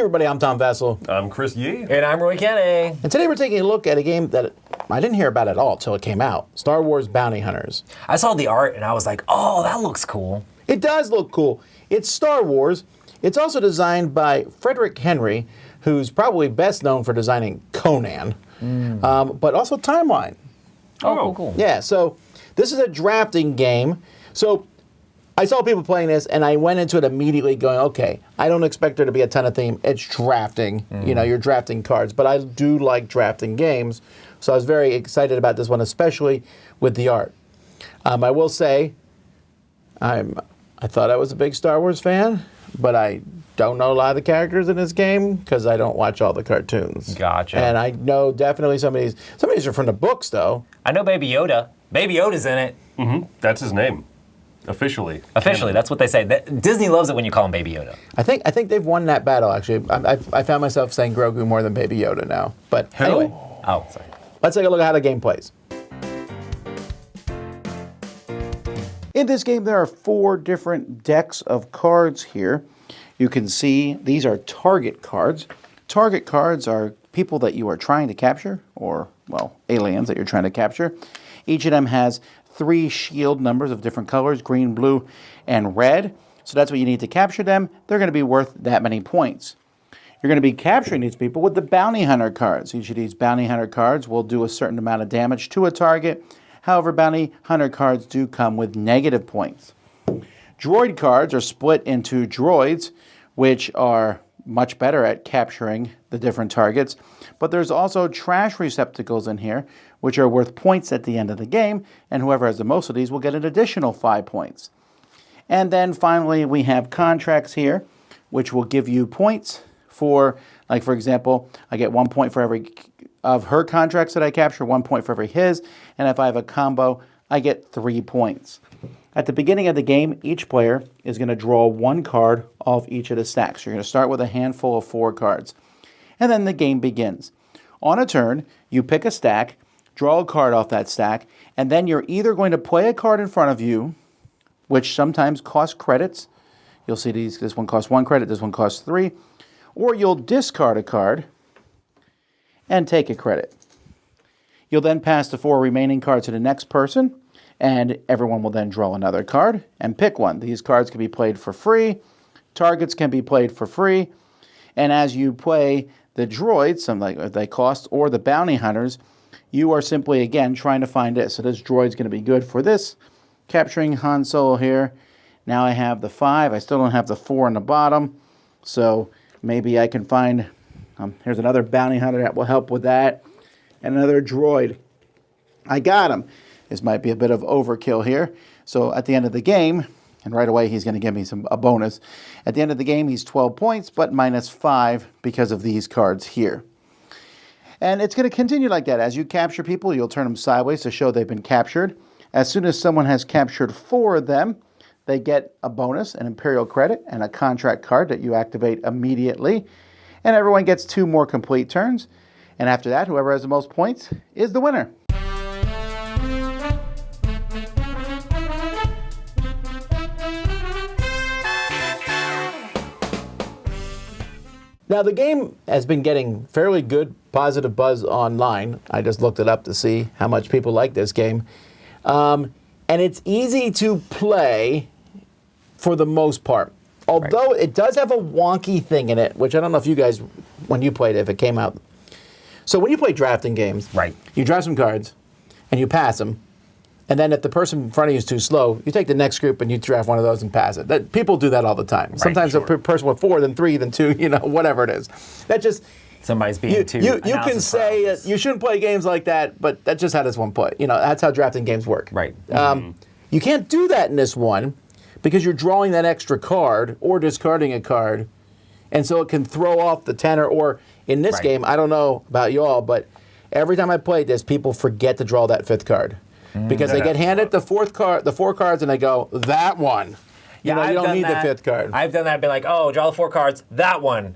everybody, I'm Tom Vessel. I'm Chris Yee. And I'm Roy Kenny. And today we're taking a look at a game that I didn't hear about at all until it came out. Star Wars Bounty Hunters. I saw the art and I was like, oh, that looks cool. It does look cool. It's Star Wars. It's also designed by Frederick Henry, who's probably best known for designing Conan, but also Timeline. Oh, cool. Yeah, so this is a drafting game. So I saw people playing this, and I went into it immediately going, okay, I don't expect there to be a ton of theme. It's drafting. You know, you're drafting cards. But I do like drafting games, so I was very excited about this one, especially with the art. I will say, I thought I was a big Star Wars fan, but I don't know a lot of the characters in this game because I don't watch all the cartoons. Gotcha. And I know definitely some of these are from the books, though. I know Baby Yoda. Baby Yoda's in it. Mm-hmm. That's his name. Officially, that's what they say. Disney loves it when you call him Baby Yoda. I think they've won that battle, actually. I found myself saying Grogu more than Baby Yoda now. But anyway. Oh, sorry. Let's take a look at how the game plays. In this game, there are 4 different decks of cards here. You can see these are target cards. Target cards are people that you are trying to capture, or, well, aliens that you're trying to capture. Each of them has 3 shield numbers of different colors, green, blue, and red. So that's what you need to capture them. They're going to be worth that many points. You're going to be capturing these people with the Bounty Hunter cards. Each of these Bounty Hunter cards will do a certain amount of damage to a target. However, Bounty Hunter cards do come with negative points. Droid cards are split into droids, which are much better at capturing the different targets. But there's also trash receptacles in here, which are worth points at the end of the game, and whoever has the most of these will get an additional 5 points. And then finally, we have contracts here, which will give you points for, like for example, I get 1 point for every of her contracts that I capture, 1 point for every his, and if I have a combo, I get 3 points. At the beginning of the game, each player is going to draw 1 card off each of the stacks. You're going to start with a handful of 4 cards. And then the game begins. On a turn, you pick a stack, draw a card off that stack, and then you're either going to play a card in front of you, which sometimes costs credits. You'll see this one costs 1 credit, this one costs 3. Or you'll discard a card and take a credit. You'll then pass the 4 remaining cards to the next person, and everyone will then draw another card and pick one. These cards can be played for free. Targets can be played for free. And as you play the droids, some like they cost, or the bounty hunters, you are simply, again, trying to find it. So this droid's going to be good for this. Capturing Han Solo here. Now I have the 5. I still don't have the 4 on the bottom. So maybe I can find, here's another bounty hunter that will help with that. And another droid. I got him. This might be a bit of overkill here. So at the end of the game, and right away he's going to give me a bonus. At the end of the game, he's 12 points, but minus 5 because of these cards here. And it's going to continue like that. As you capture people, you'll turn them sideways to show they've been captured. As soon as someone has captured 4 of them, they get a bonus, an Imperial credit, and a contract card that you activate immediately. And everyone gets 2 more complete turns. And after that, whoever has the most points is the winner. Now, the game has been getting fairly good, positive buzz online. I just looked it up to see how much people like this game. And it's easy to play for the most part. Although it does have a wonky thing in it, which I don't know if you guys, when you played it, if it came out. So when you play drafting games, you draft some cards, and you pass them. And then if the person in front of you is too slow, you take the next group and you draft one of those and pass it. People do that all the time. Sometimes a person with 4, then 3, then 2, whatever it is. That just... Somebody's being too... You can say you shouldn't play games like that, but that's just how this one play. That's how drafting games work. Right. You can't do that in this one because you're drawing that extra card or discarding a card, and so it can throw off the tenor. Or in this game, I don't know about y'all, but every time I played this, people forget to draw that 5th card. Because they get handed the 4 cards and they go, that one. Yeah, you don't need the 5th card. I've done that and been like, oh, draw the 4 cards, that one.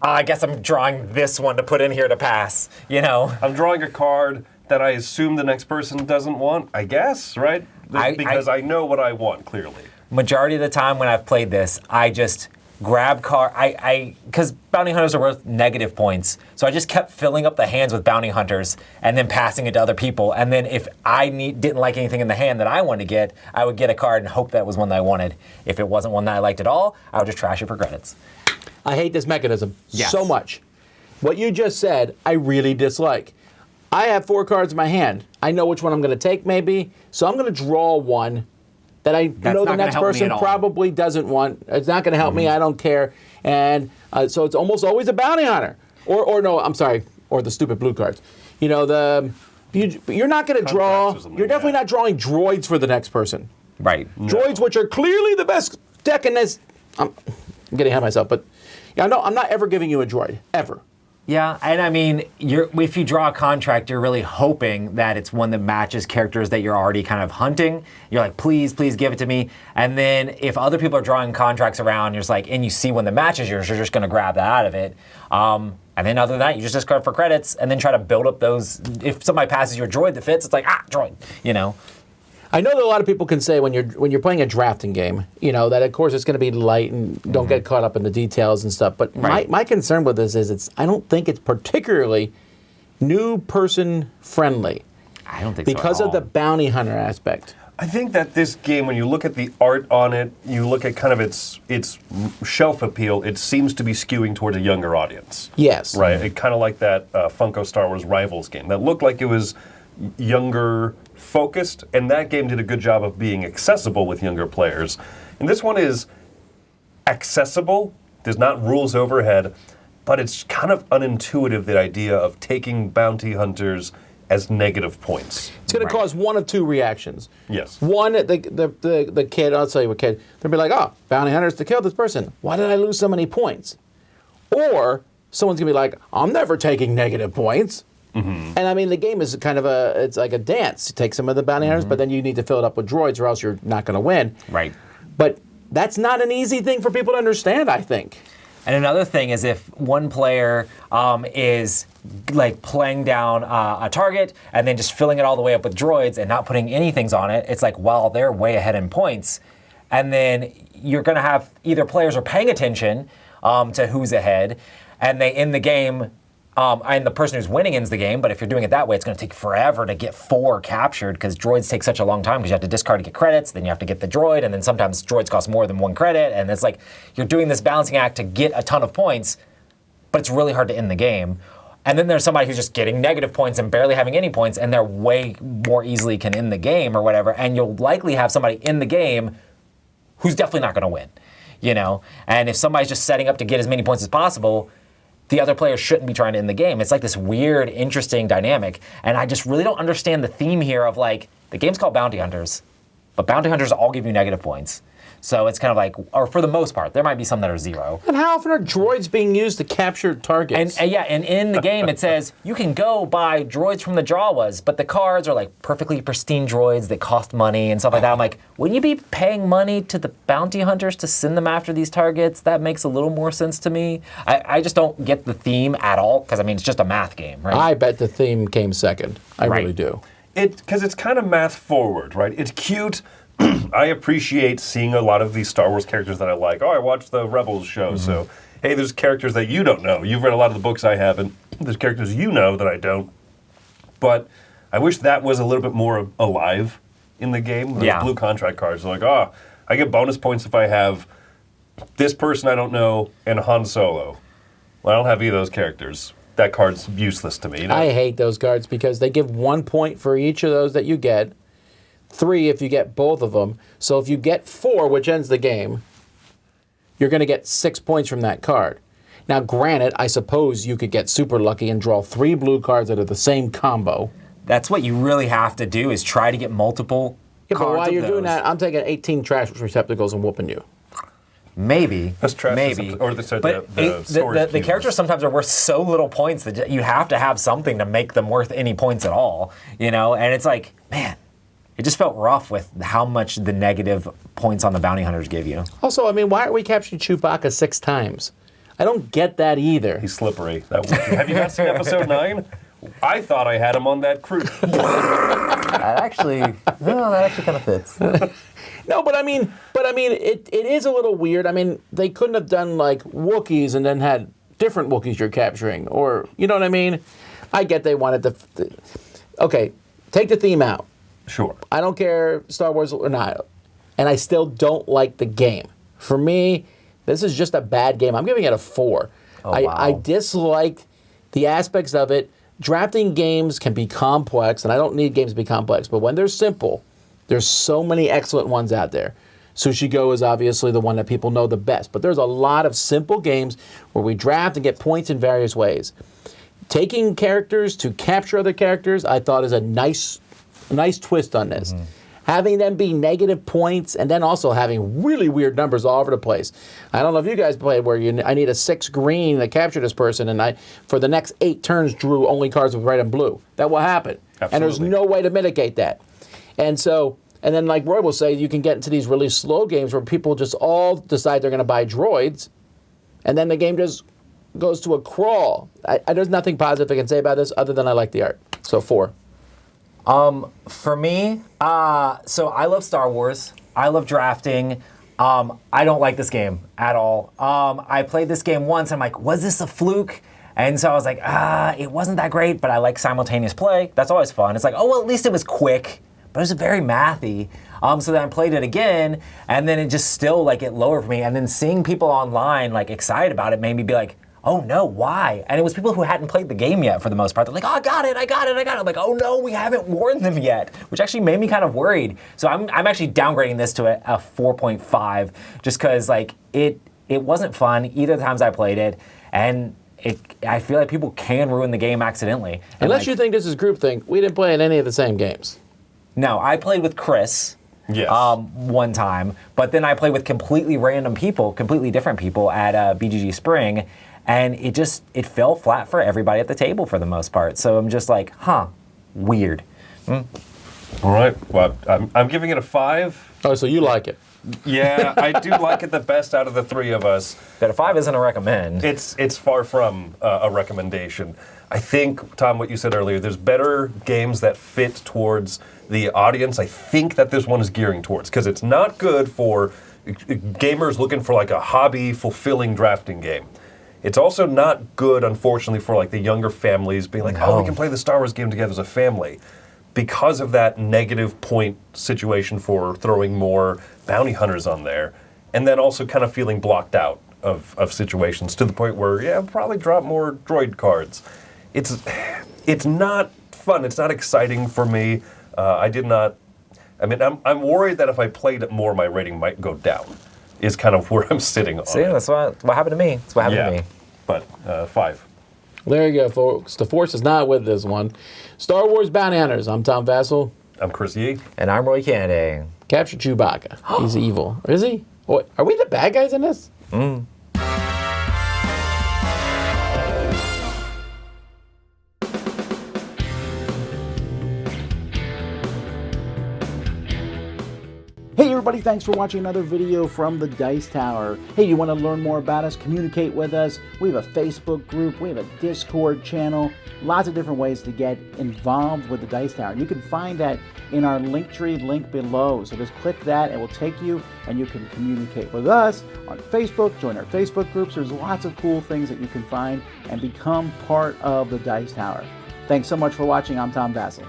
I guess I'm drawing this one to put in here to pass, I'm drawing a card that I assume the next person doesn't want, I guess, right? Because I know what I want, clearly. Majority of the time when I've played this, I just grab card. Because bounty hunters are worth negative points, so I just kept filling up the hands with bounty hunters and then passing it to other people. And then if I didn't like anything in the hand that I wanted to get, I would get a card and hope that was one that I wanted. If it wasn't one that I liked at all, I would just trash it for credits. I hate this mechanism Yes. so much. What you just said, I really dislike. I have 4 cards in my hand. I know which one I'm going to take, maybe. So I'm going to draw one that I know not the gonna next help me person at all. probably doesn't want. It's not going to help me. I don't care. And so it's almost always a bounty hunter. Or no, I'm sorry. Or the stupid blue cards. You know, you're not going to draw. Contracts or something, You're definitely yeah. not drawing droids for the next person. Right. Droids, which are clearly the best deck in this. I'm getting ahead of myself, but yeah, no, I'm not ever giving you a droid. Ever. Yeah, and I mean, if you draw a contract, you're really hoping that it's one that matches characters that you're already kind of hunting. You're like, please give it to me. And then if other people are drawing contracts around, you're just like, and you see one that matches yours, you're just going to grab that out of it. And then other than that, you just discard for credits and then try to build up those. If somebody passes you a droid that fits, it's like, droid, you know. I know that a lot of people can say when you're playing a drafting game, you know, that of course it's going to be light and don't get caught up in the details and stuff. But Right. my concern with this is I don't think it's particularly new person friendly I don't think so because at of the all. bounty hunter aspect. I think that this game, when you look at the art on it, you look at kind of its shelf appeal, it seems to be skewing towards a younger audience. Yes. Right, it kind of like that Funko Star Wars Rivals game that looked like it was younger focused, and that game did a good job of being accessible with younger players. And this one is accessible, there's not rules overhead, but it's kind of unintuitive, the idea of taking bounty hunters as negative points. It's going to cause one of two reactions. Yes. One, the kid, I'll tell you what kid, they'll be like, oh, bounty hunters to kill this person. Why did I lose so many points? Or someone's going to be like, I'm never taking negative points. And I mean, the game is kind of it's like a dance. You take some of the bounty hunters, but then you need to fill it up with droids or else you're not going to win. Right. But that's not an easy thing for people to understand, I think. And another thing is if one player is like playing down a target and then just filling it all the way up with droids and not putting anything on it, it's like, well, they're way ahead in points. And then you're going to have either players are paying attention to who's ahead, and they end the game, and the person who's winning ends the game. But if you're doing it that way, it's going to take forever to get 4 captured because droids take such a long time because you have to discard to get credits, then you have to get the droid, and then sometimes droids cost more than 1 credit. And it's like you're doing this balancing act to get a ton of points, but it's really hard to end the game. And then there's somebody who's just getting negative points and barely having any points, and they're way more easily can end the game or whatever. And you'll likely have somebody in the game who's definitely not going to win, you know? And if somebody's just setting up to get as many points as possible, the other players shouldn't be trying to end the game. It's like this weird, interesting dynamic. And I just really don't understand the theme here of like, the game's called Bounty Hunters, but Bounty Hunters all give you negative points. So it's kind of like, or for the most part, there might be some that are 0. And how often are droids being used to capture targets? And in the game it says you can go buy droids from the Droids, but the cards are like perfectly pristine droids that cost money and stuff like that. I'm like, wouldn't you be paying money to the bounty hunters to send them after these targets? That makes a little more sense to me. I just don't get the theme at all because I mean it's just a math game, right? I bet the theme came second. I Right. really do. Because it's kind of math forward, right? It's cute. I appreciate seeing a lot of these Star Wars characters that I like. Oh, I watched the Rebels show, so hey, there's characters that you don't know. You've read a lot of the books I haven't. There's characters you know that I don't. But I wish that was a little bit more alive in the game. Those Yeah. blue contract cards are like, oh, I get bonus points if I have this person I don't know and Han Solo. Well, I don't have either of those characters. That card's useless to me. You know? I hate those cards because they give 1 point for each of those that you get. 3 if you get both of them. So if you get 4, which ends the game, you're going to get 6 points from that card. Now, granted, I suppose you could get super lucky and draw 3 blue cards that are the same combo. That's what you really have to do is try to get multiple Yeah, cards but while of you're doing those. that, I'm taking 18 trash receptacles and whooping you. Maybe. That's trash Maybe. or the But storage the cubes. characters sometimes are worth so little points that you have to have something to make them worth any points at all, you know? And it's like, man, it just felt rough with how much the negative points on the bounty hunters give you. Also, I mean, why aren't we capturing Chewbacca 6 times? I don't get that either. He's slippery. Have you not seen episode 9? I thought I had him on that cruise. That actually kind of fits. No, but I mean, it is a little weird. I mean, they couldn't have done like Wookiees and then had different Wookiees you're capturing, or you know what I mean? I get they wanted to. Okay, take the theme out. Sure. I don't care Star Wars or not, and I still don't like the game. For me, this is just a bad game. I'm giving it a 4. I disliked the aspects of it. Drafting games can be complex, and I don't need games to be complex, but when they're simple, there's so many excellent ones out there. Sushi Go is obviously the one that people know the best, but there's a lot of simple games where we draft and get points in various ways. Taking characters to capture other characters, I thought is a nice twist on this. Having them be negative points and then also having really weird numbers all over the place. I don't know if you guys played where I need a 6 green to capture this person, and I, for the next 8 turns, drew only cards with red and blue. That will happen. Absolutely. And there's no way to mitigate that. And so, and then like Roy will say, you can get into these really slow games where people just all decide they're going to buy droids, and then the game just goes to a crawl. There's nothing positive I can say about this other than I like the art. So 4. For me, so I love Star Wars. I love drafting. I don't like this game at all. I played this game once. I'm like, was this a fluke? And so I was like, it wasn't that great, but I like simultaneous play. That's always fun. It's like, oh, well, at least it was quick, but it was very mathy. So then I played it again, and then it just still, like, it lowered for me. And then seeing people online, like, excited about it made me be like, oh no, why? And it was people who hadn't played the game yet for the most part. They're like, oh, I got it. I'm like, oh no, we haven't warned them yet, which actually made me kind of worried. So I'm actually downgrading this to a 4.5 just because like it wasn't fun either times I played it, and I feel like people can ruin the game accidentally. And Unless like, you think this is groupthink, we didn't play in any of the same games. No, I played with Chris. Yes. One time, but then I played with completely random people, completely different people at BGG Spring, and it fell flat for everybody at the table for the most part. So I'm just like, weird. All right. Well, I'm giving it a 5. Oh, so you like it? Yeah, I do like it the best out of the 3 of us. But a 5 isn't a recommend. It's far from a recommendation. I think, Tom, what you said earlier, there's better games that fit towards the audience. I think that this one is gearing towards, because it's not good for gamers looking for like a hobby fulfilling drafting game. It's also not good, unfortunately, for like the younger families being like, oh, we can play the Star Wars game together as a family, because of that negative point situation for throwing more bounty hunters on there, and then also kind of feeling blocked out of situations to the point where, yeah, I'll probably drop more droid cards. It's not fun. It's not exciting for me. I'm worried that if I played it more, my rating might go down, is kind of where I'm sitting on See, it. that's what happened to me. That's what happened to me. But 5. There you go, folks. The Force is not with this one. Star Wars Bounty Hunters. I'm Tom Vassell. I'm Chris Yee. And I'm Roy Kennedy. Capture Chewbacca. He's evil. Is he? What, are we the bad guys in this? Hey everybody, thanks for watching another video from the Dice Tower. Hey, you want to learn more about us, communicate with us? We have a Facebook group, we have a Discord channel, lots of different ways to get involved with the Dice Tower. You can find that in our Linktree link below. So just click that, it will take you and you can communicate with us on Facebook, join our Facebook groups. There's lots of cool things that you can find and become part of the Dice Tower. Thanks so much for watching. I'm Tom Vassell.